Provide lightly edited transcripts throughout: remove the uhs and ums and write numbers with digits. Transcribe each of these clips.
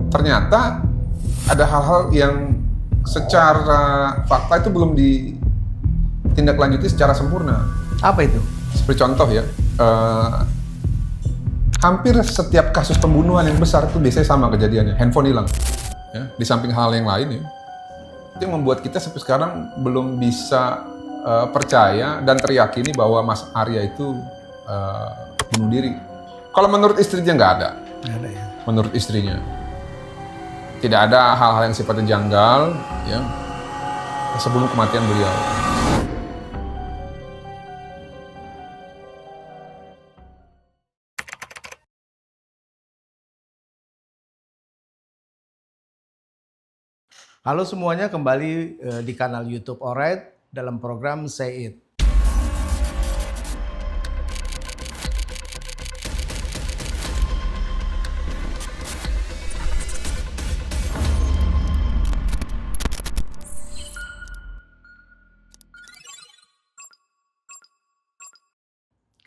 ternyata ada hal-hal yang secara fakta itu belum ditindaklanjuti secara sempurna. Apa itu? Seperti contoh ya, hampir setiap kasus pembunuhan yang besar itu biasanya sama kejadiannya, handphone hilang. Ya, di samping hal yang lain ya, itu yang membuat kita sampai sekarang belum bisa percaya dan teryakini bahwa Mas Arya itu bunuh diri. Kalau menurut istrinya nggak ada. Nggak ada ya. Menurut istrinya tidak ada hal-hal yang sifatnya janggal ya sebelum kematian beliau. Halo semuanya, kembali di kanal YouTube Alright dalam program Say It.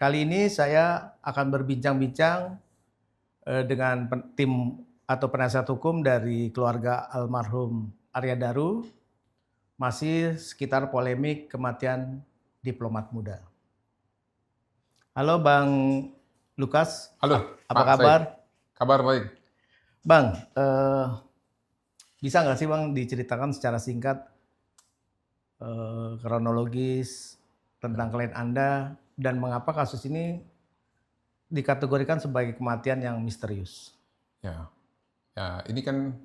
Kali ini saya akan berbincang-bincang dengan tim atau penasihat hukum dari keluarga almarhum Arya Daru, masih sekitar polemik kematian diplomat muda. Halo Bang Lukas. Halo, apa Pak kabar? Said. Kabar baik. Bang, bisa nggak sih Bang diceritakan secara singkat kronologis tentang klien Anda dan mengapa kasus ini dikategorikan sebagai kematian yang misterius? Ya, ini kan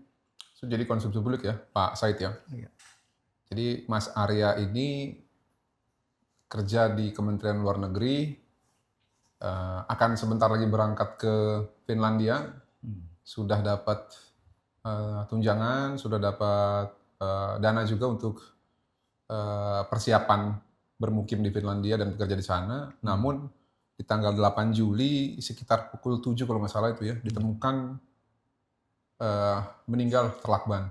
sudah jadi konsumsi publik ya, Pak Said ya. Iya. Jadi Mas Arya ini kerja di Kementerian Luar Negeri, akan sebentar lagi berangkat ke Finlandia, sudah dapat tunjangan, sudah dapat dana juga untuk persiapan bermukim di Finlandia dan bekerja di sana. Namun di tanggal 8 Juli sekitar pukul 7 kalau nggak salah itu ya, ditemukan meninggal terlakban.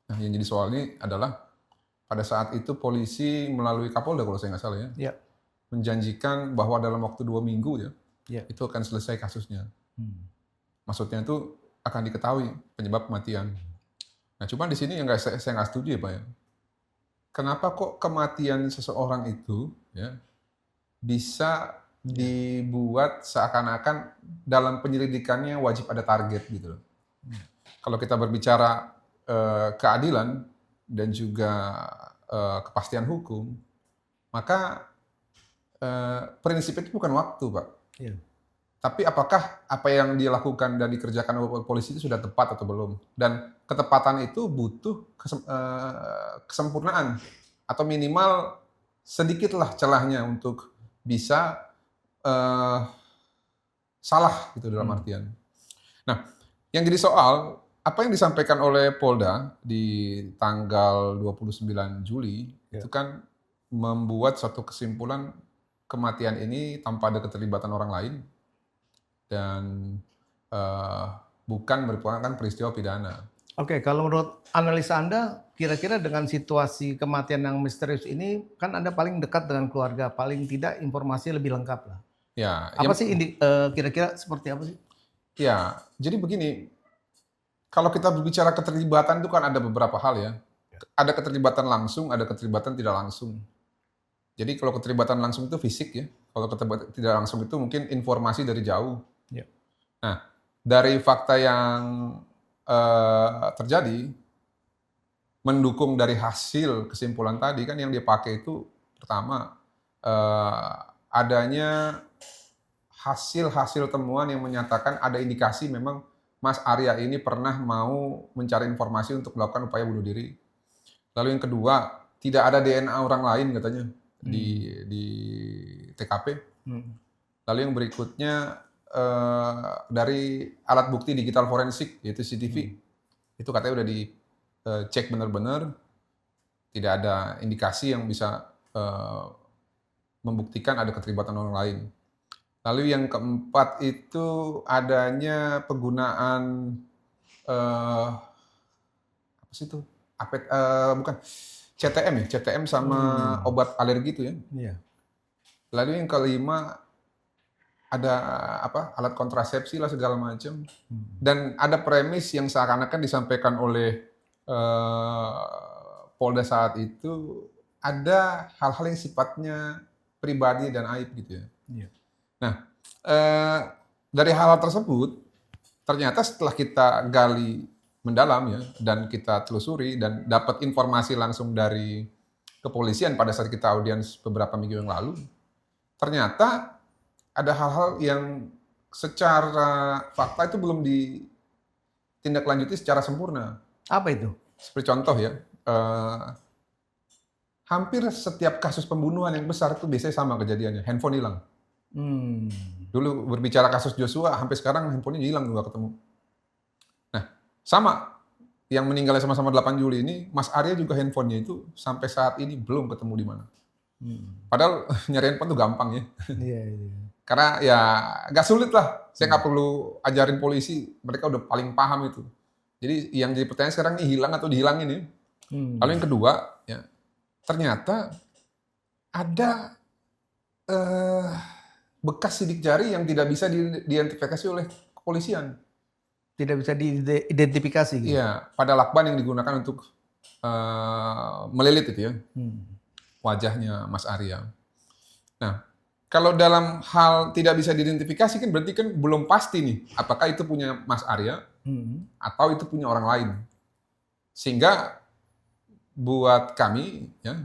Nah, yang jadi soal ini adalah pada saat itu polisi melalui Kapolda kalau saya nggak salah ya, menjanjikan bahwa dalam waktu 2 minggu ya, itu akan selesai kasusnya. Maksudnya itu akan diketahui penyebab kematian. Nah, cuma di sini yang saya nggak setuju ya Pak ya. Kenapa kok kematian seseorang itu ya bisa dibuat seakan-akan dalam penyelidikannya wajib ada target gitu loh. Kalau kita berbicara keadilan dan juga kepastian hukum, maka prinsip itu bukan waktu, Pak. Iya. Tapi apakah apa yang dilakukan dan dikerjakan oleh polisi itu sudah tepat atau belum? Dan ketepatan itu butuh kesempurnaan atau minimal sedikitlah celahnya untuk bisa salah gitu dalam artian. Nah, yang jadi soal apa yang disampaikan oleh Polda di tanggal 29 Juli itu kan membuat suatu kesimpulan kematian ini tanpa ada keterlibatan orang lain dan bukan merupakan peristiwa pidana. Oke, kalau menurut analisa Anda, kira-kira dengan situasi kematian yang misterius ini, kan Anda paling dekat dengan keluarga, paling tidak informasi lebih lengkap lah. Ya, Apa sih kira-kira seperti apa sih? Ya, jadi begini, kalau kita berbicara keterlibatan itu kan ada beberapa hal ya. Ada keterlibatan langsung, ada keterlibatan tidak langsung. Jadi kalau keterlibatan langsung itu fisik ya, kalau keterlibatan tidak langsung itu mungkin informasi dari jauh. Ya. Nah, dari fakta yang terjadi, mendukung dari hasil kesimpulan tadi kan yang dia pakai itu pertama adanya hasil-hasil temuan yang menyatakan ada indikasi memang Mas Arya ini pernah mau mencari informasi untuk melakukan upaya bunuh diri. Lalu yang kedua, tidak ada DNA orang lain katanya di TKP. Lalu yang berikutnya dari alat bukti digital forensik yaitu CCTV. Itu katanya udah dicek benar-benar, tidak ada indikasi yang bisa membuktikan ada keterlibatan orang lain. Lalu yang keempat itu adanya penggunaan apa sih itu? Bukan CTM ya, CTM sama obat alergi itu ya. Iya. Lalu yang kelima ada alat kontrasepsi lah segala macam. Dan ada premis yang seakan-akan disampaikan oleh Polda saat itu, ada hal-hal yang sifatnya pribadi dan aib gitu ya. Iya. Nah, dari hal-hal tersebut, ternyata setelah kita gali mendalam ya, dan kita telusuri dan dapat informasi langsung dari kepolisian pada saat kita audiens beberapa minggu yang lalu, ternyata ada hal-hal yang secara fakta itu belum ditindaklanjuti secara sempurna. Apa itu? Seperti contoh ya, hampir setiap kasus pembunuhan yang besar itu biasanya sama kejadiannya, handphone hilang. Dulu berbicara kasus Joshua, sampai sekarang handphonenya hilang nggak ketemu. Nah, sama yang meninggalnya sama-sama 8 Juli ini, Mas Arya juga handphonenya itu sampai saat ini belum ketemu di mana. Padahal nyari handphone tuh gampang ya. Iya. Karena ya nggak sulit lah. Saya nggak perlu ajarin polisi, mereka udah paling paham itu. Jadi yang jadi pertanyaan sekarang ini hilang atau dihilangin ya. Lalu yang kedua, ya ternyata ada bekas sidik jari yang tidak bisa diidentifikasi oleh kepolisian. Tidak bisa diidentifikasi gitu? Iya, pada lakban yang digunakan untuk melilit itu ya, wajahnya Mas Arya. Nah, kalau dalam hal tidak bisa diidentifikasi kan berarti kan belum pasti nih, apakah itu punya Mas Arya atau itu punya orang lain. Sehingga buat kami ya,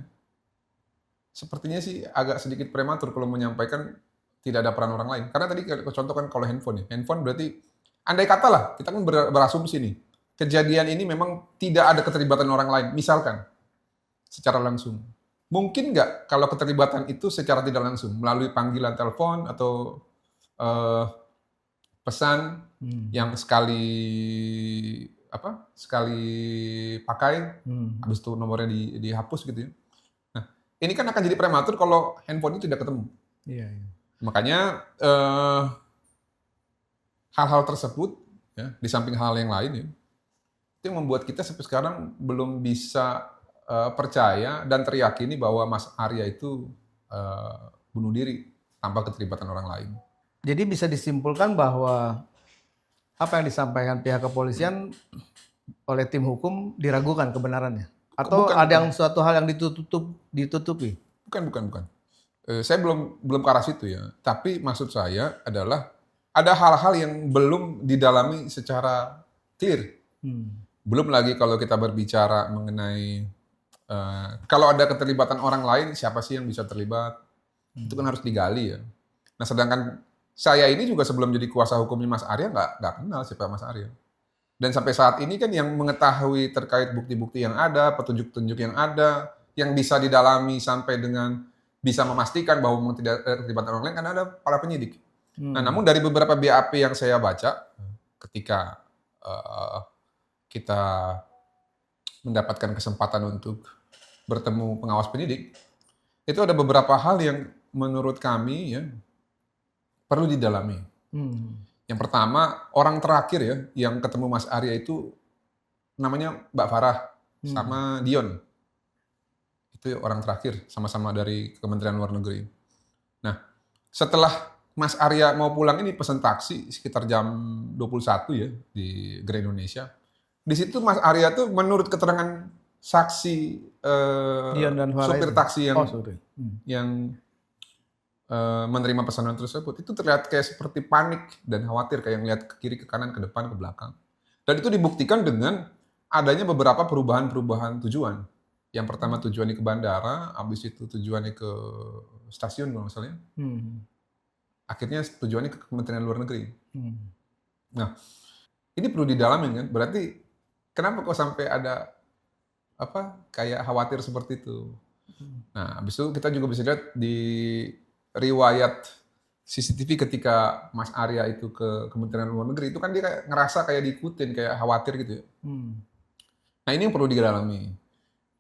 sepertinya sih agak sedikit prematur kalau menyampaikan tidak ada peran orang lain. Karena tadi contoh kan kalau handphone ya, handphone berarti andai kata lah, kita kan berasumsi nih, kejadian ini memang tidak ada keterlibatan orang lain, misalkan secara langsung. Mungkin nggak kalau keterlibatan itu secara tidak langsung, melalui panggilan telepon atau pesan yang sekali pakai, habis itu nomornya dihapus gitu ya. Nah, ini kan akan jadi prematur kalau handphone itu tidak ketemu. Iya. Makanya hal-hal tersebut, ya, di samping hal yang lain, ya, itu yang membuat kita sampai sekarang belum bisa percaya dan teryakini bahwa Mas Arya itu bunuh diri tanpa keterlibatan orang lain. Jadi bisa disimpulkan bahwa apa yang disampaikan pihak kepolisian oleh tim hukum diragukan kebenarannya? Atau ada yang suatu hal yang ditutupi? Bukan. Saya belum ke arah situ ya. Tapi maksud saya adalah ada hal-hal yang belum didalami secara clear. Belum lagi kalau kita berbicara mengenai kalau ada keterlibatan orang lain, siapa sih yang bisa terlibat? Itu kan harus digali ya. Nah, sedangkan saya ini juga sebelum jadi kuasa hukumnya Mas Arya nggak kenal siapa Mas Arya. Dan sampai saat ini kan yang mengetahui terkait bukti-bukti yang ada, petunjuk-petunjuk yang ada, yang bisa didalami sampai dengan bisa memastikan bahwa memang tidak ada keterlibatan orang lain kan ada para penyidik. Nah, namun dari beberapa BAP yang saya baca ketika kita mendapatkan kesempatan untuk bertemu pengawas penyidik, itu ada beberapa hal yang menurut kami ya perlu didalami. Yang pertama, orang terakhir ya yang ketemu Mas Arya itu namanya Mbak Farah sama Dion. Itu orang terakhir, sama-sama dari Kementerian Luar Negeri. Nah, setelah Mas Arya mau pulang ini pesen taksi sekitar jam 21 ya di Grand Indonesia. Di situ Mas Arya tuh menurut keterangan saksi Dion dan supir taksi yang menerima pesanan tersebut itu terlihat kayak seperti panik dan khawatir, kayak ngeliat ke kiri, ke kanan, ke depan, ke belakang. Dan itu dibuktikan dengan adanya beberapa perubahan tujuan. Yang pertama tujuannya ke bandara, habis itu tujuannya ke stasiun kalau misalnya. Akhirnya tujuannya ke Kementerian Luar Negeri. Nah, ini perlu didalamin kan. Berarti kenapa kok sampai ada kayak khawatir seperti itu. Nah, habis itu kita juga bisa lihat di riwayat CCTV ketika Mas Arya itu ke Kementerian Luar Negeri, itu kan dia kayak ngerasa kayak diikutin, kayak khawatir gitu ya. Nah, ini yang perlu didalami.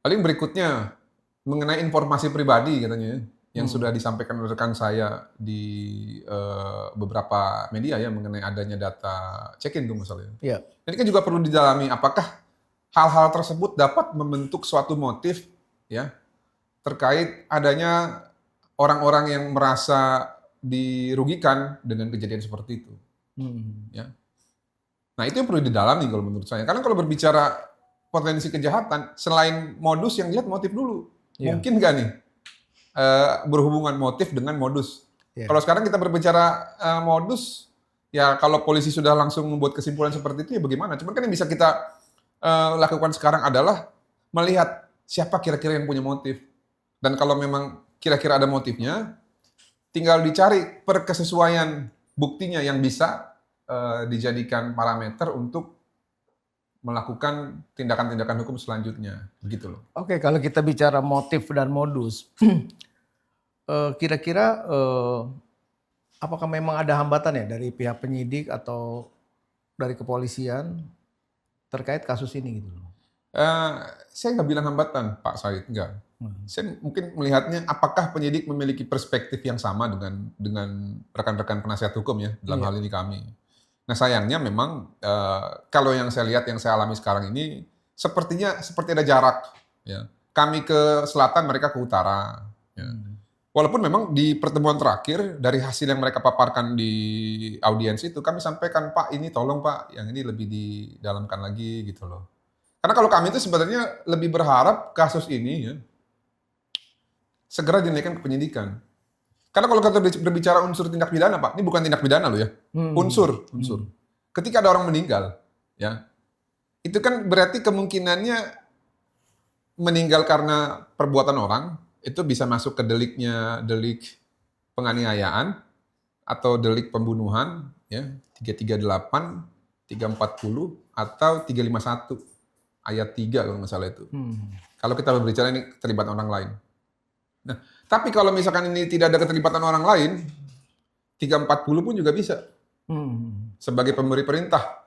Lalu yang berikutnya, mengenai informasi pribadi katanya, yang sudah disampaikan oleh rekan saya di beberapa media ya, mengenai adanya data check-in tuh misalnya. Yeah. Ini kan juga perlu didalami, apakah hal-hal tersebut dapat membentuk suatu motif ya terkait adanya orang-orang yang merasa dirugikan dengan kejadian seperti itu. Ya. Nah itu yang perlu didalami kalau menurut saya. Karena kalau berbicara potensi kejahatan, selain modus yang dilihat motif dulu. Mungkin nggak nih berhubungan motif dengan modus? Kalau sekarang kita berbicara modus, ya kalau polisi sudah langsung membuat kesimpulan seperti itu ya bagaimana? Cuman kan yang bisa kita lakukan sekarang adalah melihat siapa kira-kira yang punya motif. Dan kalau memang kira-kira ada motifnya, tinggal dicari perkesesuaian buktinya yang bisa dijadikan parameter untuk melakukan tindakan-tindakan hukum selanjutnya, begitu loh. Oke, kalau kita bicara motif dan modus, kira-kira apakah memang ada hambatan ya dari pihak penyidik atau dari kepolisian terkait kasus ini gitu loh? Saya nggak bilang hambatan, Pak Said, enggak. Saya mungkin melihatnya apakah penyidik memiliki perspektif yang sama dengan rekan-rekan penasihat hukum ya, dalam hal ini kami. Nah sayangnya memang kalau yang saya lihat, yang saya alami sekarang ini, sepertinya seperti ada jarak. Ya. Kami ke selatan, mereka ke utara. Ya. Walaupun memang di pertemuan terakhir, dari hasil yang mereka paparkan di audiens itu, kami sampaikan, Pak ini tolong Pak, yang ini lebih didalamkan lagi gitu loh. Karena kalau kami itu sebenarnya lebih berharap kasus ini ya, segera dinaikkan ke penyidikan. Karena kalau kita berbicara unsur tindak pidana, Pak, ini bukan tindak pidana loh ya, unsur. Ketika ada orang meninggal, ya, itu kan berarti kemungkinannya meninggal karena perbuatan orang, itu bisa masuk ke delik penganiayaan atau delik pembunuhan, ya, 338, 340 atau 351 ayat 3 kalau nggak salah itu. Kalau kita berbicara ini keterlibatan orang lain. Nah, tapi kalau misalkan ini tidak ada keterlibatan orang lain, 340 pun juga bisa. Sebagai pemberi perintah.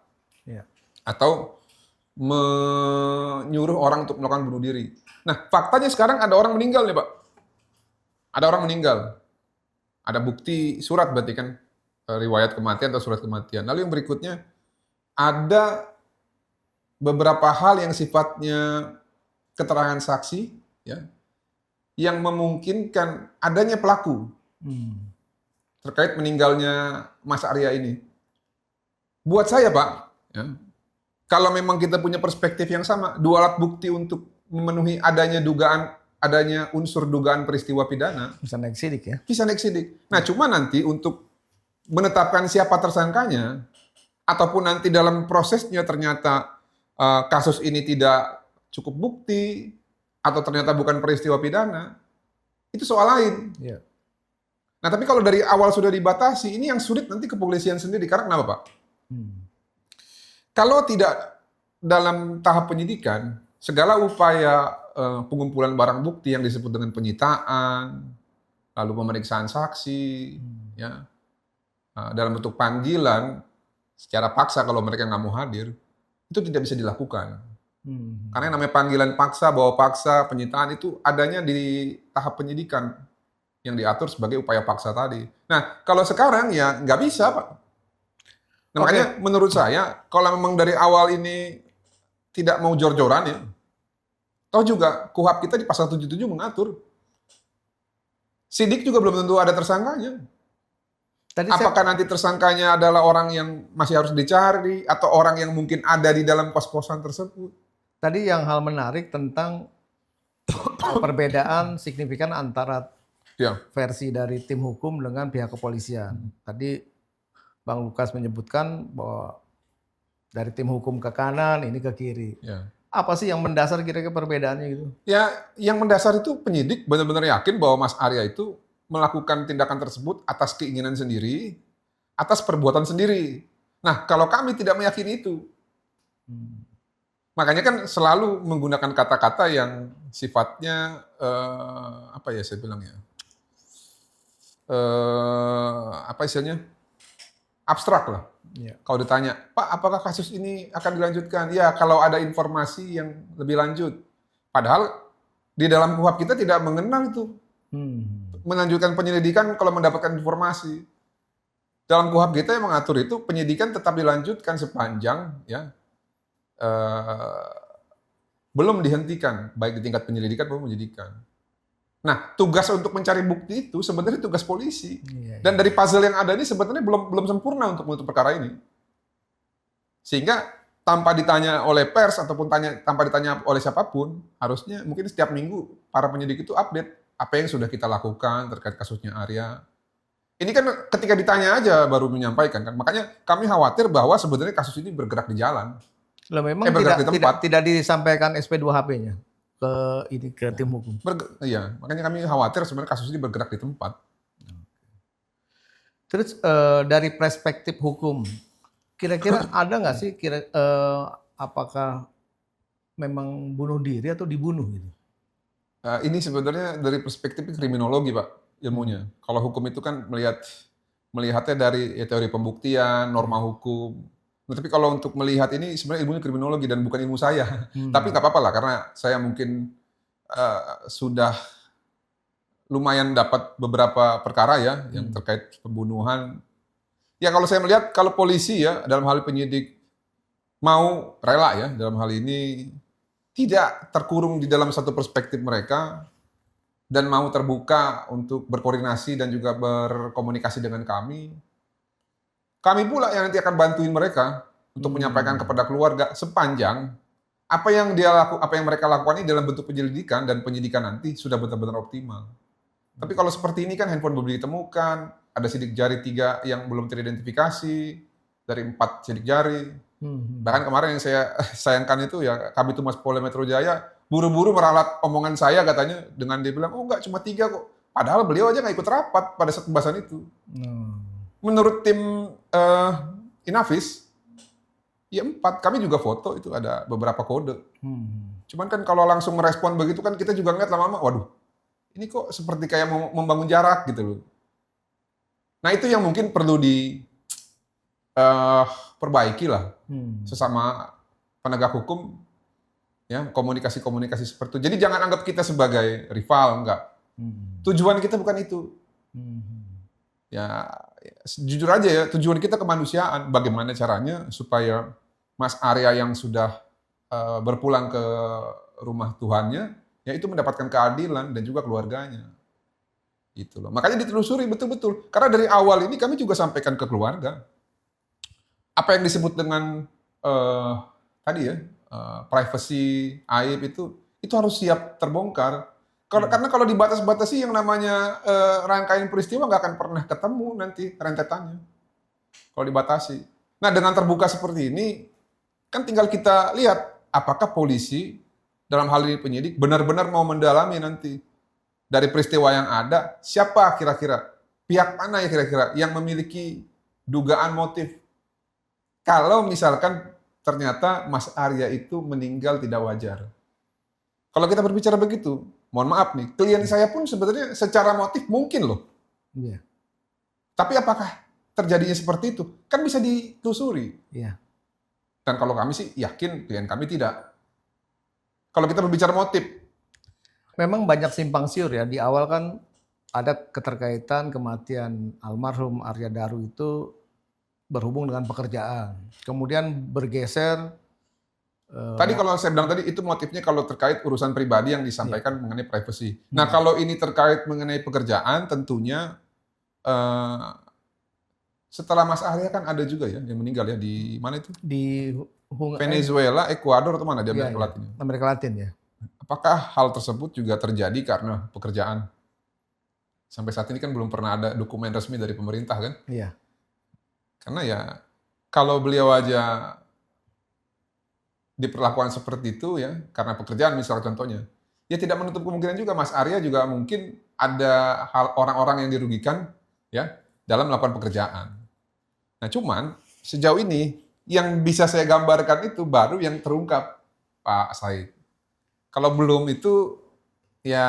Atau menyuruh orang untuk melakukan bunuh diri. Nah, faktanya sekarang ada orang meninggal nih, Pak. Ada orang meninggal. Ada bukti surat berarti kan, riwayat kematian atau surat kematian. Lalu yang berikutnya, ada beberapa hal yang sifatnya keterangan saksi, ya, yang memungkinkan adanya pelaku terkait meninggalnya Mas Arya ini. Buat saya, Pak, ya, kalau memang kita punya perspektif yang sama, dua alat bukti untuk memenuhi adanya unsur dugaan peristiwa pidana, bisa naik sidik ya? Bisa naik sidik. Nah, cuma nanti untuk menetapkan siapa tersangkanya, ataupun nanti dalam prosesnya ternyata kasus ini tidak cukup bukti, atau ternyata bukan peristiwa pidana, itu soal lain. Nah, tapi kalau dari awal sudah dibatasi, ini yang sulit nanti kepolisian sendiri. Karena kenapa, Pak? Kalau tidak dalam tahap penyidikan, segala upaya pengumpulan barang bukti yang disebut dengan penyitaan, lalu pemeriksaan saksi, ya, dalam bentuk panggilan, secara paksa kalau mereka nggak mau hadir, itu tidak bisa dilakukan. Karena yang namanya panggilan paksa, bawa paksa, penyitaan itu adanya di tahap penyidikan yang diatur sebagai upaya paksa tadi. Nah, kalau sekarang ya nggak bisa, Pak. Nah, makanya menurut saya, kalau memang dari awal ini tidak mau jor-joran ya, toh juga KUHP kita di pasal 77 mengatur. Sidik juga belum tentu ada tersangkanya. Apakah nanti tersangkanya adalah orang yang masih harus dicari, atau orang yang mungkin ada di dalam kos-kosan tersebut? Tadi yang hal menarik tentang perbedaan signifikan antara versi dari tim hukum dengan pihak kepolisian. Tadi Bang Lukas menyebutkan bahwa dari tim hukum ke kanan, ini ke kiri. Apa sih yang mendasar kira-kira perbedaannya gitu? Ya, yang mendasar itu penyidik benar-benar yakin bahwa Mas Arya itu melakukan tindakan tersebut atas keinginan sendiri, atas perbuatan sendiri. Nah, kalau kami tidak meyakini itu, makanya kan selalu menggunakan kata-kata yang sifatnya apa ya saya bilang ya, apa istilahnya, abstrak lah. Kalau ditanya, Pak, apakah kasus ini akan dilanjutkan? Ya, kalau ada informasi yang lebih lanjut. Padahal di dalam KUHP kita tidak mengenal itu. Melanjutkan penyelidikan kalau mendapatkan informasi. Dalam KUHP kita yang mengatur itu penyidikan tetap dilanjutkan sepanjang ya belum dihentikan, baik di tingkat penyelidikan maupun penyidikan. Nah, tugas untuk mencari bukti itu sebenarnya tugas polisi. Iya, Dan dari puzzle yang ada ini sebenarnya belum sempurna untuk menutup perkara ini. Sehingga tanpa ditanya oleh pers ataupun tanpa ditanya oleh siapapun, harusnya mungkin setiap minggu para penyidik itu update apa yang sudah kita lakukan terkait kasusnya Arya. Ini kan ketika ditanya aja baru menyampaikan kan. Makanya kami khawatir bahwa sebenarnya kasus ini bergerak di jalan. Loh, memang Bergerak di tempat. tidak disampaikan SP2HP-nya ke tim hukum. Iya, makanya kami khawatir sebenarnya kasus ini bergerak di tempat. Terus dari perspektif hukum, kira-kira ada nggak sih apakah memang bunuh diri atau dibunuh gitu? Ini sebenarnya dari perspektif kriminologi, Pak, ilmunya. Kalau hukum itu kan melihatnya dari teori pembuktian, norma hukum. Nah, tapi kalau untuk melihat ini sebenarnya ilmunya kriminologi dan bukan ilmu saya. Tapi nggak apa-apa lah, karena saya mungkin sudah lumayan dapat beberapa perkara ya yang terkait pembunuhan. Ya kalau saya melihat kalau polisi ya dalam hal penyidik mau rela ya dalam hal ini tidak terkurung di dalam satu perspektif mereka dan mau terbuka untuk berkoordinasi dan juga berkomunikasi dengan kami. Kami pula yang nanti akan bantuin mereka untuk menyampaikan kepada keluarga sepanjang apa yang mereka lakukan ini dalam bentuk penyelidikan dan penyidikan nanti sudah benar-benar optimal. Tapi kalau seperti ini kan handphone belum ditemukan, ada sidik jari 3 yang belum teridentifikasi dari 4 sidik jari. Bahkan kemarin yang saya sayangkan itu ya Kabid Humas Polda Metro Jaya buru-buru meralat omongan saya katanya dengan dia bilang, oh enggak cuma 3 kok. Padahal beliau aja nggak ikut rapat pada saat pembahasan itu. Menurut tim Inavis, ya 4. Kami juga foto itu ada beberapa kode. Cuman kan kalau langsung merespon begitu kan kita juga ngeliat lama-lama, waduh, ini kok seperti kayak mau membangun jarak gitu loh. Nah itu yang mungkin perlu perbaiki lah sesama penegak hukum, ya komunikasi-komunikasi seperti itu. Jadi jangan anggap kita sebagai rival, enggak. Tujuan kita bukan itu. Ya jujur aja ya, tujuan kita kemanusiaan. Bagaimana caranya supaya Mas Arya yang sudah berpulang ke rumah Tuhannya, ya itu mendapatkan keadilan dan juga keluarganya. Gitu loh. Makanya ditelusuri betul-betul. Karena dari awal ini kami juga sampaikan ke keluarga. Apa yang disebut dengan tadi ya, privacy, aib itu harus siap terbongkar. Karena kalau dibatas-batasi yang namanya rangkaian peristiwa nggak akan pernah ketemu nanti rentetannya. Kalau dibatasi. Nah dengan terbuka seperti ini, kan tinggal kita lihat apakah polisi, dalam hal ini penyidik, benar-benar mau mendalami nanti. Dari peristiwa yang ada, siapa kira-kira, pihak mana ya kira-kira yang memiliki dugaan motif. Kalau misalkan ternyata Mas Arya itu meninggal tidak wajar. Kalau kita berbicara begitu, mohon maaf nih, klien saya pun sebenarnya secara motif mungkin loh. Iya. Tapi apakah terjadinya seperti itu? Kan bisa ditelusuri. Iya. Dan kalau kami sih yakin klien kami tidak. Kalau kita berbicara motif. Memang banyak simpang siur ya. Di awal kan ada keterkaitan kematian almarhum Arya Daru itu berhubung dengan pekerjaan. Kemudian bergeser. Tadi kalau saya bilang tadi itu motifnya kalau terkait urusan pribadi yang disampaikan mengenai privacy. Nah kalau ini terkait mengenai pekerjaan tentunya setelah Mas Arya kan ada juga ya yang meninggal ya di mana itu? Di Venezuela, Ekuador atau mana di Amerika Latin? Amerika Latin ya. Apakah hal tersebut juga terjadi karena pekerjaan? Sampai saat ini kan belum pernah ada dokumen resmi dari pemerintah kan? Iya. Karena ya kalau beliau aja diperlakukan seperti itu ya karena pekerjaan misalnya contohnya, ya tidak menutup kemungkinan juga Mas Arya juga mungkin ada hal orang-orang yang dirugikan ya dalam melakukan pekerjaan. Nah cuman sejauh ini yang bisa saya gambarkan itu baru yang terungkap Pak Said. Kalau belum itu ya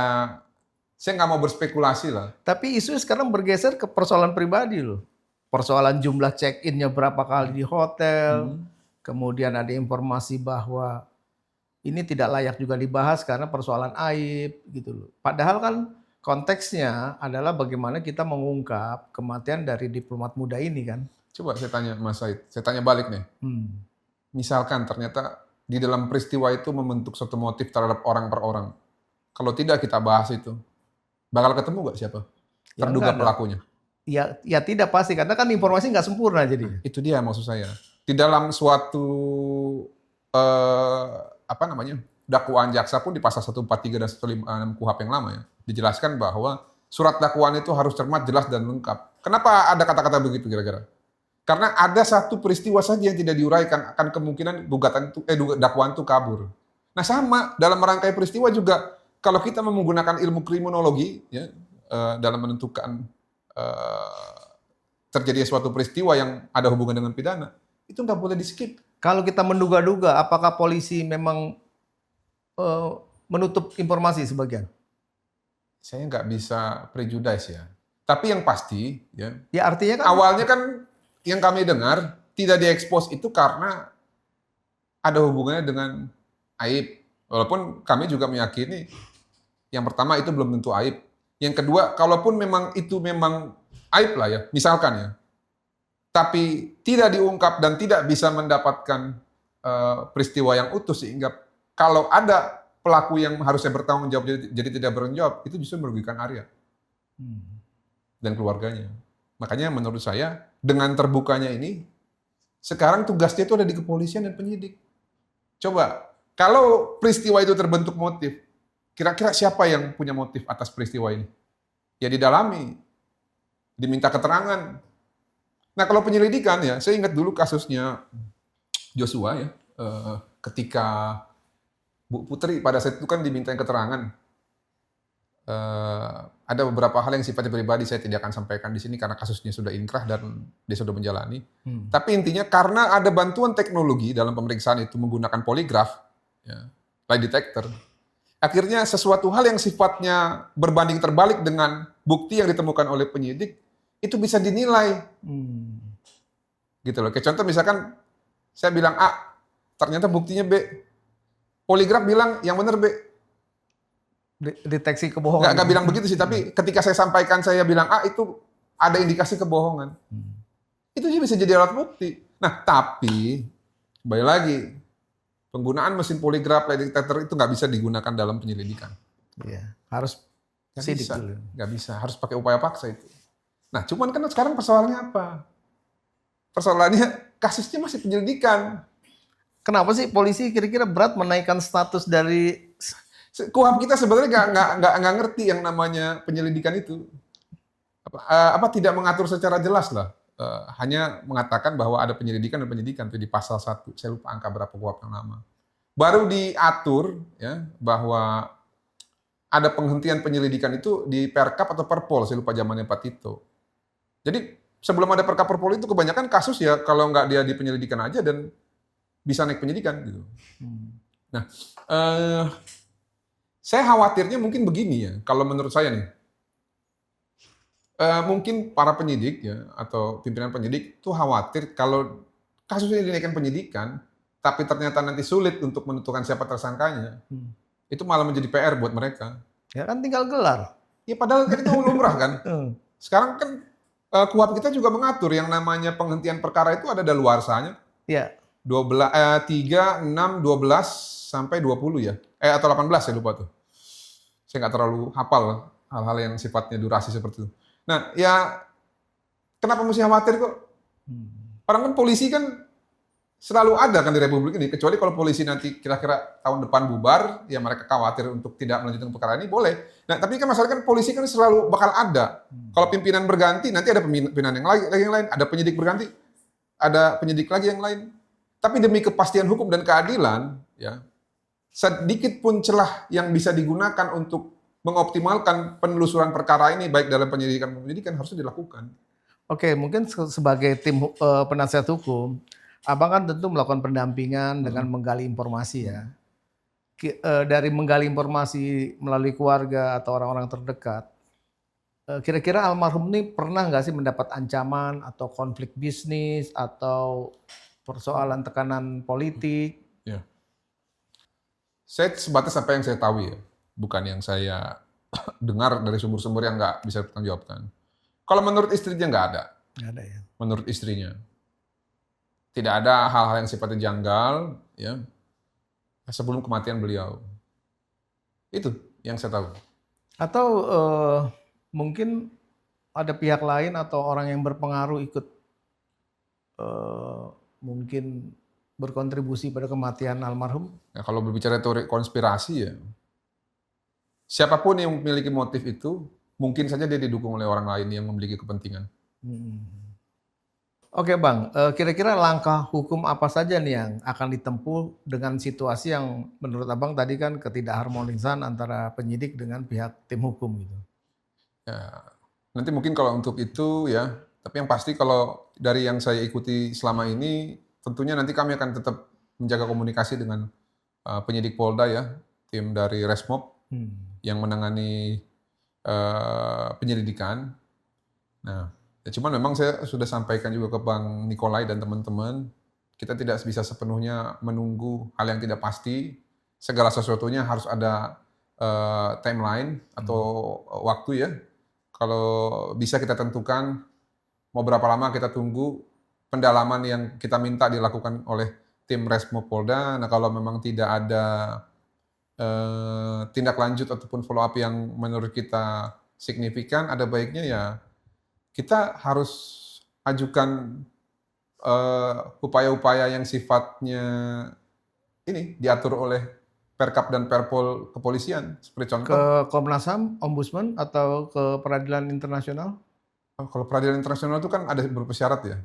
saya nggak mau berspekulasi lah. Tapi isu sekarang bergeser ke persoalan pribadi loh. Persoalan jumlah check-in-nya berapa kali di hotel. Kemudian ada informasi bahwa ini tidak layak juga dibahas karena persoalan aib gitu loh. Padahal kan konteksnya adalah bagaimana kita mengungkap kematian dari diplomat muda ini kan. Coba saya tanya Mas Said, saya tanya balik nih. Misalkan ternyata di dalam peristiwa itu membentuk suatu motif terhadap orang per orang. Kalau tidak kita bahas itu. Bakal ketemu nggak siapa Ya, terduga nggak ada. pelakunya? Ya tidak pasti karena kan informasi nggak sempurna jadi. Itu dia maksud saya. Di dalam suatu apa namanya dakwaan jaksa pun di pasal 143 dan 156 KUHP yang lama ya dijelaskan bahwa surat dakwaan itu harus cermat, jelas dan lengkap. Kenapa ada kata-kata begitu kira-kira? Karena ada satu peristiwa saja yang tidak diuraikan akan kemungkinan dakwaan itu kabur. Nah sama dalam merangkai peristiwa juga kalau kita menggunakan ilmu kriminologi ya dalam menentukan terjadi suatu peristiwa yang ada hubungan dengan pidana itu nggak boleh di skip. Kalau kita menduga-duga, apakah polisi memang menutup informasi sebagian? Saya nggak bisa prejudice ya. Tapi yang pasti ya. Ya artinya kan awalnya kan yang kami dengar tidak diekspos itu karena ada hubungannya dengan aib. Walaupun kami juga meyakini yang pertama itu belum tentu aib. Yang kedua, kalaupun memang itu memang aib lah ya, misalkan ya. Tapi tidak diungkap dan tidak bisa mendapatkan peristiwa yang utuh sehingga kalau ada pelaku yang harusnya bertanggung jawab jadi tidak bertanggung jawab, itu justru merugikan Arya dan keluarganya. Makanya menurut saya dengan terbukanya ini, sekarang tugasnya itu ada di kepolisian dan penyidik. Coba, kalau peristiwa itu terbentuk motif, kira-kira siapa yang punya motif atas peristiwa ini? Ya didalami, diminta keterangan. Nah kalau penyelidikan ya, saya ingat dulu kasusnya Joshua ya, ketika Bu Putri pada saat itu kan diminta keterangan. Ada beberapa hal yang sifatnya pribadi saya tidak akan sampaikan di sini karena kasusnya sudah inkrah dan dia sudah menjalani. Tapi intinya karena ada bantuan teknologi dalam pemeriksaan itu menggunakan poligraf, ya, lie detector, akhirnya sesuatu hal yang sifatnya berbanding terbalik dengan bukti yang ditemukan oleh penyidik itu bisa dinilai. Gitu loh. Kayak contoh misalkan saya bilang A, ternyata buktinya B. Poligraf bilang yang benar B. Deteksi kebohongan. Nggak bilang begitu sih, tapi ketika saya sampaikan saya bilang A itu ada indikasi kebohongan. Itu juga bisa jadi alat bukti. Nah, tapi kembali lagi penggunaan mesin poligraf, lie detector itu nggak bisa digunakan dalam penyelidikan. Iya, harus sidik dulu. Nggak bisa, harus pakai upaya paksa itu. Nah, cuman kan sekarang persoalannya apa? Persoalannya kasusnya masih penyelidikan. Kenapa sih polisi kira-kira berat menaikkan status dari KUHP kita sebenarnya nggak ngerti yang namanya penyelidikan itu. Apa tidak mengatur secara jelas lah. Hanya mengatakan bahwa ada penyelidikan dan penyidikan itu di pasal 1. Saya lupa angka berapa KUHP yang lama. Baru diatur ya bahwa ada penghentian penyelidikan itu di Perkap atau Perpol, saya lupa zamannya Pak Tito. Jadi sebelum ada Perkap Perpol itu kebanyakan kasus ya kalau nggak dia di penyelidikan aja dan bisa naik penyidikan gitu. Nah, saya khawatirnya mungkin begini ya, kalau menurut saya nih, mungkin para penyidik ya atau pimpinan penyidik itu khawatir kalau kasusnya dinaikkan penyidikan, tapi ternyata nanti sulit untuk menentukan siapa tersangkanya, itu malah menjadi PR buat mereka. Ya kan tinggal gelar. Ya padahal kan itu lumrah kan. Sekarang kan KUHP kita juga mengatur yang namanya penghentian perkara itu ada daluarsanya. Iya. 3, 6, 12 sampai 20 ya. Atau 18 saya lupa tuh. Saya nggak terlalu hafal hal-hal yang sifatnya durasi seperti itu. Nah, ya kenapa mesti khawatir kok? Orang kan polisi kan selalu ada kan di Republik ini, kecuali kalau polisi nanti kira-kira tahun depan bubar, ya mereka khawatir untuk tidak melanjutkan perkara ini, boleh. Nah, tapi kan masalah kan polisi kan selalu bakal ada. Kalau pimpinan berganti, nanti ada pimpinan yang lain, ada penyidik berganti, ada penyidik lagi yang lain. Tapi demi kepastian hukum dan keadilan, ya sedikit pun celah yang bisa digunakan untuk mengoptimalkan penelusuran perkara ini, baik dalam penyidikan harusnya dilakukan. Oke, mungkin sebagai tim penasihat hukum, Abang kan tentu melakukan pendampingan dengan menggali informasi ya. Dari menggali informasi melalui keluarga atau orang-orang terdekat, kira-kira almarhum ini pernah nggak sih mendapat ancaman atau konflik bisnis atau persoalan tekanan politik? Ya. Saya sebatas apa yang saya tahu ya, bukan yang saya dengar dari sumber-sumber yang nggak bisa dipertanggungjawabkan. Kalau menurut istrinya nggak ada. Nggak ada ya. Menurut istrinya. Tidak ada hal-hal yang sifatnya janggal ya sebelum kematian beliau. Itu yang saya tahu. Atau mungkin ada pihak lain atau orang yang berpengaruh ikut mungkin berkontribusi pada kematian almarhum? Nah, kalau berbicara teori konspirasi ya, siapapun yang memiliki motif itu, mungkin saja dia didukung oleh orang lain yang memiliki kepentingan. Oke Bang, kira-kira langkah hukum apa saja nih yang akan ditempuh dengan situasi yang menurut Abang tadi kan ketidakharmonisan antara penyidik dengan pihak tim hukum gitu? Ya, nanti mungkin kalau untuk itu ya, tapi yang pasti kalau dari yang saya ikuti selama ini, tentunya nanti kami akan tetap menjaga komunikasi dengan penyidik Polda ya, tim dari Resmob yang menangani penyelidikan. Nah, ya cuman memang saya sudah sampaikan juga ke Bang Nikolai dan teman-teman, kita tidak bisa sepenuhnya menunggu hal yang tidak pasti. Segala sesuatunya harus ada timeline atau waktu ya. Kalau bisa kita tentukan mau berapa lama kita tunggu pendalaman yang kita minta dilakukan oleh tim Resmo Polda. Nah kalau memang tidak ada tindak lanjut ataupun follow up yang menurut kita signifikan, ada baiknya ya kita harus ajukan upaya-upaya yang sifatnya ini diatur oleh Perkap dan Perpol kepolisian. Seperti contoh. Ke Komnas HAM, Ombudsman, atau ke Peradilan Internasional? Kalau peradilan internasional itu kan ada beberapa syarat ya.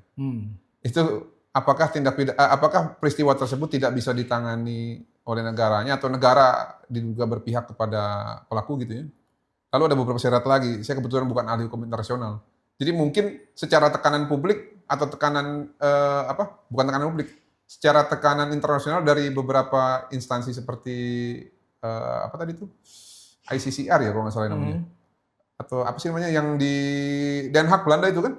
Itu apakah apakah peristiwa tersebut tidak bisa ditangani oleh negaranya atau negara diduga berpihak kepada pelaku gitu ya. Lalu ada beberapa syarat lagi. Saya kebetulan bukan ahli hukum internasional. Jadi mungkin secara tekanan publik atau tekanan bukan tekanan publik, secara tekanan internasional dari beberapa instansi seperti apa tadi itu ICCR ya kalau nggak salah namanya, atau apa sih namanya yang di Den Haag Belanda itu kan,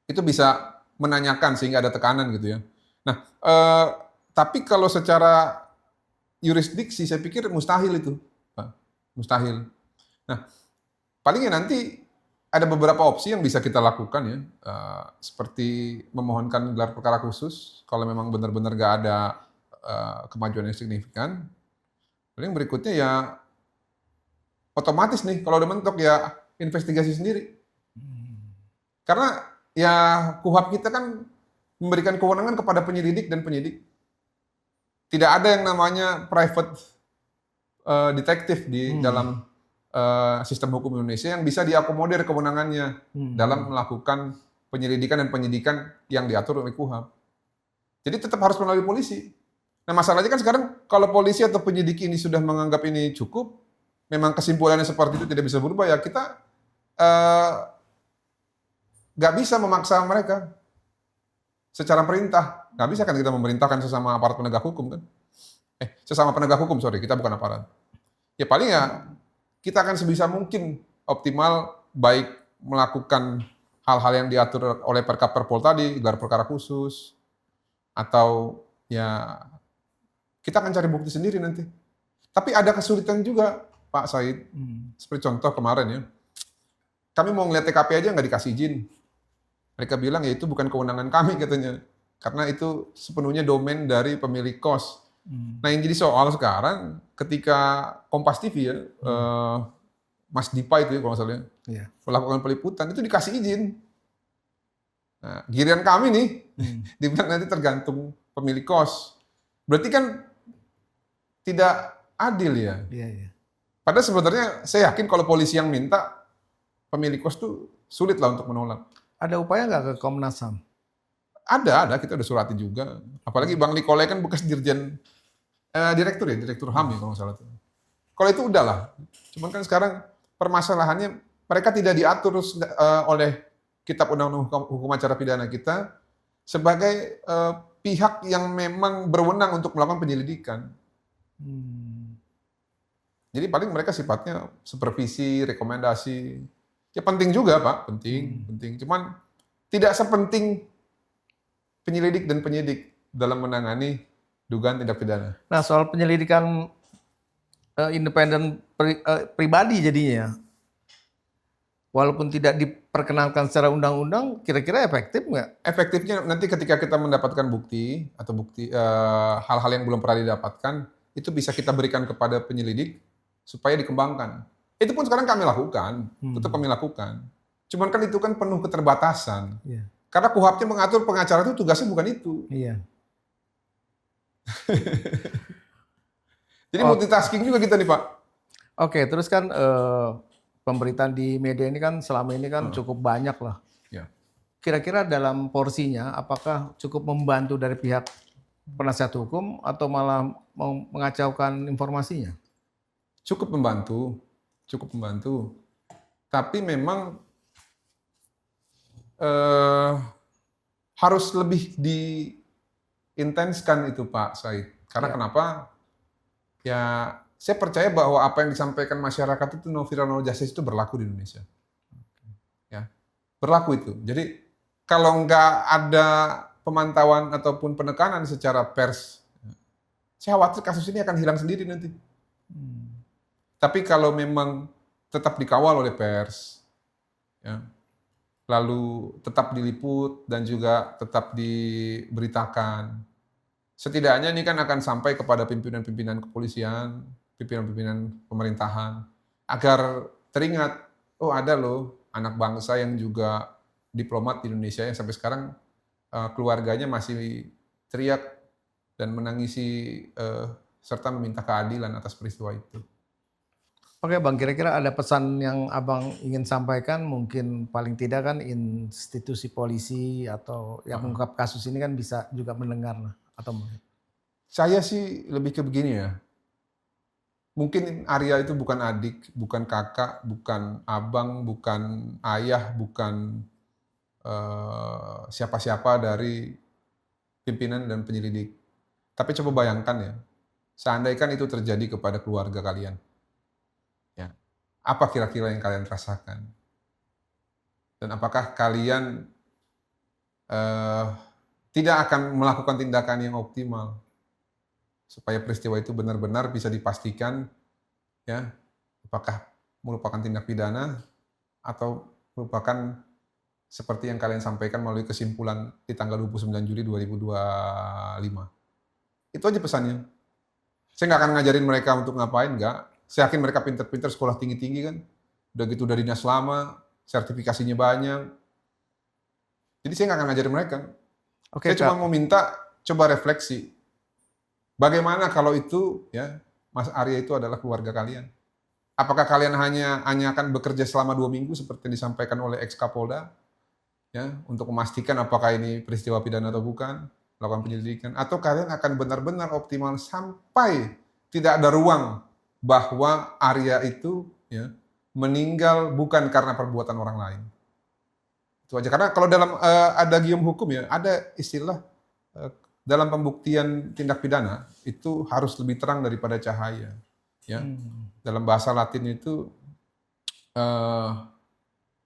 itu bisa menanyakan sehingga ada tekanan gitu ya. Nah, tapi kalau secara yurisdiksi saya pikir mustahil itu, Pak. Mustahil. Nah, palingnya nanti ada beberapa opsi yang bisa kita lakukan ya, seperti memohonkan gelar perkara khusus kalau memang benar-benar nggak ada kemajuan yang signifikan. Paling berikutnya ya otomatis nih kalau udah mentok ya investigasi sendiri. Karena ya KUHP kita kan memberikan kewenangan kepada penyelidik dan penyidik. Tidak ada yang namanya private detektif di dalam sistem hukum Indonesia yang bisa diakomodir kewenangannya dalam melakukan penyelidikan dan penyidikan yang diatur oleh KUHP. Jadi tetap harus melalui polisi. Nah masalahnya kan sekarang kalau polisi atau penyidik ini sudah menganggap ini cukup, memang kesimpulannya seperti itu tidak bisa berubah ya kita nggak bisa memaksa mereka secara perintah. Nggak bisa kan kita memerintahkan sesama aparat penegak hukum kan? Sesama penegak hukum, sorry, kita bukan aparat. Ya paling ya kita akan sebisa mungkin optimal baik melakukan hal-hal yang diatur oleh Perkap Perpol tadi, gelar perkara khusus, atau ya kita akan cari bukti sendiri nanti. Tapi ada kesulitan juga Pak Said, seperti contoh kemarin ya, kami mau ngeliat TKP aja nggak dikasih izin. Mereka bilang ya itu bukan kewenangan kami katanya, karena itu sepenuhnya domain dari pemilik kos. Nah yang jadi soal sekarang ketika Kompas TV ya, Mas Dipa itu ya kalau nggak salah melakukan peliputan itu dikasih izin. Nah, giliran kami nih, dibilang nanti tergantung pemilik kos. Berarti kan tidak adil ya. Padahal sebenarnya saya yakin kalau polisi yang minta, pemilik kos tuh sulit lah untuk menolak. Ada upaya nggak ke Komnas HAM? Ada, kita udah surati juga. Apalagi Bang Nikolai kan bekas dirjen direktur HAM ya kalau nggak salah. Kalau itu udahlah. Cuman kan sekarang permasalahannya mereka tidak diatur oleh Kitab Undang-Undang Hukum Acara Pidana kita sebagai pihak yang memang berwenang untuk melakukan penyelidikan. Jadi paling mereka sifatnya supervisi, rekomendasi. Ya penting juga Pak, penting. Cuman tidak sepenting penyelidik dan penyidik dalam menangani dugaan tindak pidana. Nah soal penyelidikan independen pribadi jadinya, walaupun tidak diperkenalkan secara undang-undang, kira-kira efektif nggak? Efektifnya nanti ketika kita mendapatkan bukti atau hal-hal yang belum pernah didapatkan, itu bisa kita berikan kepada penyelidik supaya dikembangkan. Itu pun sekarang kami lakukan, tetap kami lakukan. Cuman kan itu kan penuh keterbatasan. Iya. Karena KUHP-nya mengatur pengacara itu tugasnya bukan itu. Iya. Jadi multitasking juga kita nih Pak. Oke, terus kan pemberitaan di media ini kan selama ini kan cukup banyak lah. Ya. Kira-kira dalam porsinya apakah cukup membantu dari pihak penasihat hukum atau malah mengacaukan informasinya? Cukup membantu. Tapi memang harus lebih diintenskan itu Pak Said. Karena kenapa? Ya, saya percaya bahwa apa yang disampaikan masyarakat itu no viral no justice itu berlaku di Indonesia. Ya, berlaku itu. Jadi kalau nggak ada pemantauan ataupun penekanan secara pers, saya khawatir kasus ini akan hilang sendiri nanti. Tapi kalau memang tetap dikawal oleh pers, ya, lalu tetap diliput dan juga tetap diberitakan, setidaknya ini kan akan sampai kepada pimpinan-pimpinan kepolisian, pimpinan-pimpinan pemerintahan, agar teringat, oh ada loh anak bangsa yang juga diplomat di Indonesia yang sampai sekarang keluarganya masih teriak dan menangisi serta meminta keadilan atas peristiwa itu. Oke Bang, kira-kira ada pesan yang Abang ingin sampaikan, mungkin paling tidak kan institusi polisi atau yang mengungkap kasus ini kan bisa juga mendengar lah, atau mungkin. Saya sih lebih ke begini ya, mungkin Arya itu bukan adik, bukan kakak, bukan abang, bukan ayah, bukan siapa-siapa dari pimpinan dan penyelidik. Tapi coba bayangkan ya, seandainya itu terjadi kepada keluarga kalian. Ya. Apa kira-kira yang kalian rasakan? Dan apakah kalian tidak akan melakukan tindakan yang optimal supaya peristiwa itu benar-benar bisa dipastikan, ya, apakah merupakan tindak pidana atau merupakan seperti yang kalian sampaikan melalui kesimpulan di tanggal 29 Juli 2025. Itu aja pesannya. Saya nggak akan ngajarin mereka untuk ngapain, nggak. Saya yakin mereka pinter-pinter, sekolah tinggi-tinggi kan. Udah gitu udah dinas lama, sertifikasinya banyak. Jadi saya nggak akan ngajarin mereka. Saya cuma mau minta coba refleksi. Bagaimana kalau itu, ya, Mas Arya itu adalah keluarga kalian? Apakah kalian hanya akan bekerja selama 2 minggu seperti yang disampaikan oleh ex-Kapolda, ya, untuk memastikan apakah ini peristiwa pidana atau bukan, melakukan penyelidikan, atau kalian akan benar-benar optimal sampai tidak ada ruang bahwa Arya itu, ya, meninggal bukan karena perbuatan orang lain. Itu aja. Karena kalau dalam ada gium hukum ya, ada istilah dalam pembuktian tindak pidana itu harus lebih terang daripada cahaya. Ya, dalam bahasa Latin itu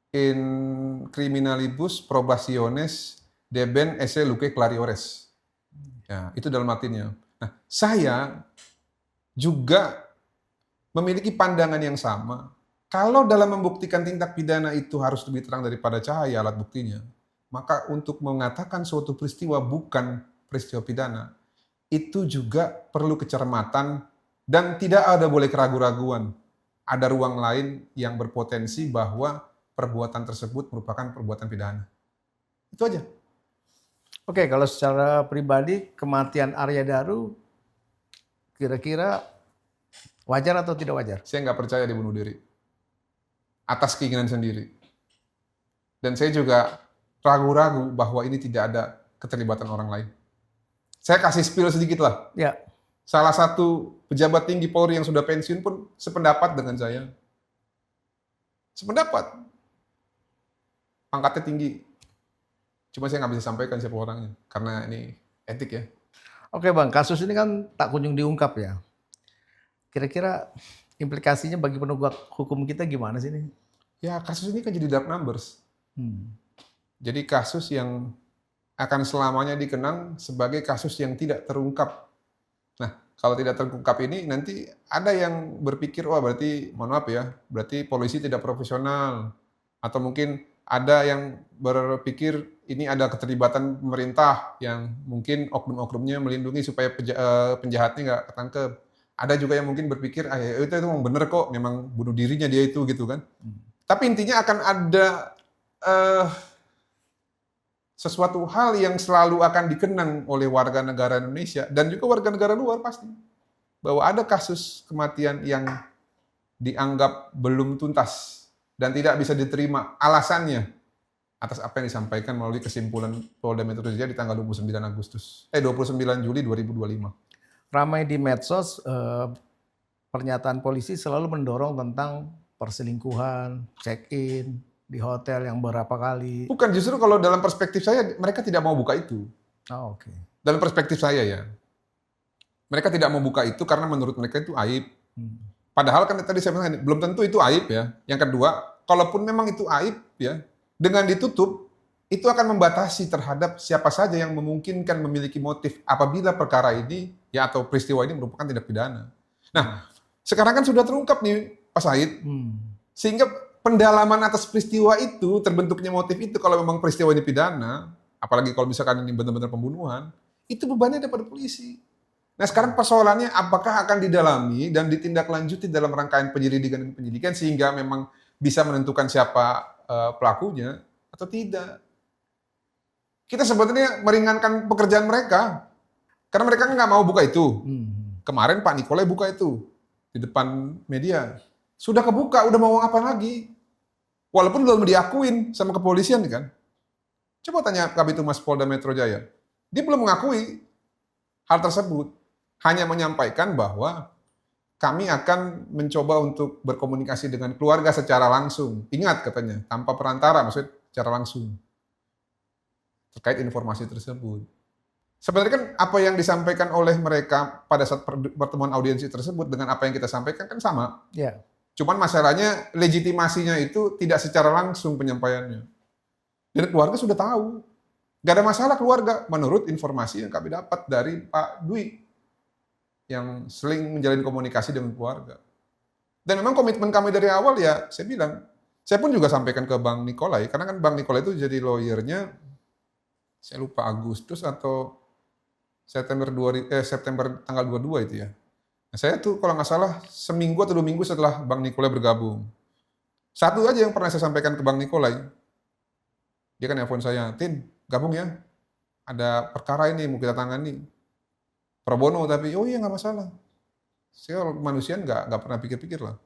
in criminalibus probationes deben esse luce clariores. Ya, itu dalam Latinnya. Nah, saya juga memiliki pandangan yang sama. Kalau dalam membuktikan tindak pidana itu harus lebih terang daripada cahaya alat buktinya, maka untuk mengatakan suatu peristiwa bukan peristiwa pidana, itu juga perlu kecermatan dan tidak ada boleh keraguan-raguan. Ada ruang lain yang berpotensi bahwa perbuatan tersebut merupakan perbuatan pidana. Itu aja. Oke, kalau secara pribadi kematian Arya Daru kira-kira wajar atau tidak wajar? Saya nggak percaya dia bunuh diri. Atas keinginan sendiri. Dan saya juga ragu-ragu bahwa ini tidak ada keterlibatan orang lain. Saya kasih spill sedikit lah. Ya. Salah satu pejabat tinggi Polri yang sudah pensiun pun sependapat dengan saya. Sependapat. Pangkatnya tinggi. Cuma saya nggak bisa sampaikan siapa orangnya. Karena ini etik ya. Oke Bang, kasus ini kan tak kunjung diungkap ya. Kira-kira implikasinya bagi penegak hukum kita gimana sih ini? Ya kasus ini kan jadi dark numbers. Jadi kasus yang akan selamanya dikenang sebagai kasus yang tidak terungkap. Nah, kalau tidak terungkap ini nanti ada yang berpikir, wah berarti, mohon maaf ya, berarti polisi tidak profesional. Atau mungkin ada yang berpikir ini ada keterlibatan pemerintah yang mungkin oknum-oknumnya melindungi supaya penjahatnya nggak ketangkep. Ada juga yang mungkin berpikir, itu memang bener kok, memang bunuh dirinya dia itu gitu kan. Tapi intinya akan ada sesuatu hal yang selalu akan dikenang oleh warga negara Indonesia dan juga warga negara luar pasti. Bahwa ada kasus kematian yang dianggap belum tuntas dan tidak bisa diterima alasannya atas apa yang disampaikan melalui kesimpulan Polda Metro Jaya di tanggal 29 Juli 2025. Ramai di medsos, pernyataan polisi selalu mendorong tentang perselingkuhan, check-in di hotel yang berapa kali. Bukan, justru kalau dalam perspektif saya, mereka tidak mau buka itu. Oh, oke. Dalam perspektif saya ya. Mereka tidak mau buka itu karena menurut mereka itu aib. Padahal kan tadi saya bilang, belum tentu itu aib ya. Yang kedua, kalaupun memang itu aib ya, dengan ditutup, itu akan membatasi terhadap siapa saja yang memungkinkan memiliki motif apabila perkara ini ya atau peristiwa ini merupakan tindak pidana. Nah, sekarang kan sudah terungkap nih Pak Said. Sehingga pendalaman atas peristiwa itu, terbentuknya motif itu kalau memang peristiwa ini pidana, apalagi kalau misalkan ini benar-benar pembunuhan, itu bebannya ada pada polisi. Nah, sekarang persoalannya apakah akan didalami dan ditindaklanjuti dalam rangkaian penyelidikan dan penyidikan sehingga memang bisa menentukan siapa pelakunya atau tidak. Kita sebetulnya meringankan pekerjaan mereka. Karena mereka nggak mau buka itu. Kemarin Pak Nikolai buka itu di depan media. Sudah kebuka, udah mau ngapain lagi? Walaupun belum diakuin sama kepolisian kan. Coba tanya Kabitumas Polda Metro Jaya. Dia belum mengakui hal tersebut. Hanya menyampaikan bahwa kami akan mencoba untuk berkomunikasi dengan keluarga secara langsung. Ingat katanya, tanpa perantara, maksudnya secara langsung. Terkait informasi tersebut. Sebenarnya kan apa yang disampaikan oleh mereka pada saat pertemuan audiensi tersebut dengan apa yang kita sampaikan kan sama. Ya. Cuman masalahnya legitimasinya itu tidak secara langsung penyampaiannya. Dan keluarga sudah tahu. Gak ada masalah keluarga menurut informasi yang kami dapat dari Pak Dwi yang sering menjalin komunikasi dengan keluarga. Dan memang komitmen kami dari awal ya saya bilang. Saya pun juga sampaikan ke Bang Nikolai karena kan Bang Nikolai itu jadi lawyernya saya lupa Agustus atau September tanggal 22 itu ya. Nah, saya tuh kalau nggak salah seminggu atau 2 minggu setelah Bang Nikolai bergabung. Satu aja yang pernah saya sampaikan ke Bang Nikolai. Dia kan nelfon saya, Tin, gabung ya. Ada perkara ini mau kita tangani. Pro bono tapi, oh iya nggak masalah. Saya manusia nggak pernah pikir-pikir lah.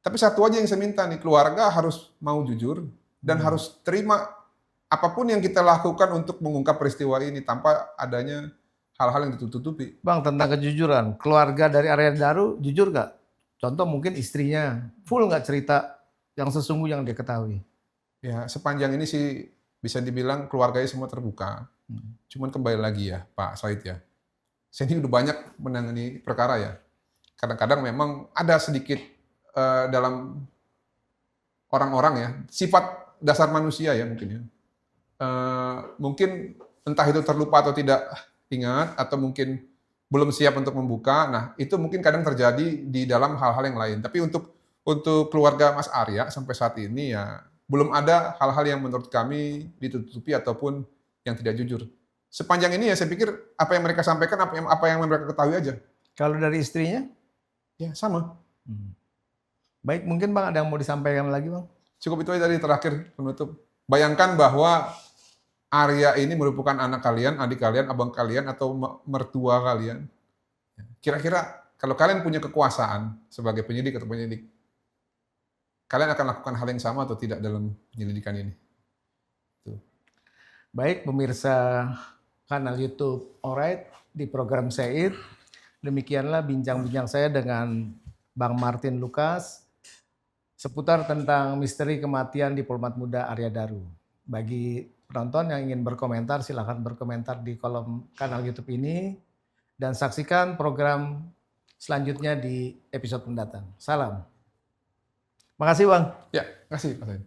Tapi satu aja yang saya minta nih, keluarga harus mau jujur dan harus terima apapun yang kita lakukan untuk mengungkap peristiwa ini tanpa adanya hal-hal yang ditutupi. Bang, tentang kejujuran, keluarga dari Arya Daru jujur nggak? Contoh mungkin istrinya, full nggak cerita yang sesungguhnya yang dia ketahui? Ya, sepanjang ini sih bisa dibilang keluarganya semua terbuka. Cuman kembali lagi ya, Pak Said ya. Saya ini udah banyak menangani perkara ya. Kadang-kadang memang ada sedikit dalam orang-orang ya, sifat dasar manusia ya mungkin ya. Mungkin entah itu terlupa atau tidak ingat atau mungkin belum siap untuk membuka. Nah, itu mungkin kadang terjadi di dalam hal-hal yang lain. Tapi untuk keluarga Mas Arya sampai saat ini ya belum ada hal-hal yang menurut kami ditutupi ataupun yang tidak jujur. Sepanjang ini ya saya pikir apa yang mereka sampaikan apa yang mereka ketahui aja. Kalau dari istrinya? Ya, sama. Baik, mungkin Bang ada yang mau disampaikan lagi, Bang? Cukup itu aja dari terakhir penutup. Bayangkan bahwa Arya ini merupakan anak kalian, adik kalian, abang kalian, atau mertua kalian. Kira-kira kalau kalian punya kekuasaan sebagai penyidik atau penyidik, kalian akan lakukan hal yang sama atau tidak dalam penyelidikan ini? Tuh. Baik, pemirsa kanal YouTube Alright di program Said. Demikianlah bincang-bincang saya dengan Bang Martin Lukas seputar tentang misteri kematian diplomat muda Arya Daru. Bagi penonton yang ingin berkomentar, silakan berkomentar di kolom kanal YouTube ini dan saksikan program selanjutnya di episode mendatang. Salam. Makasih Bang. Ya, makasih Pak Said.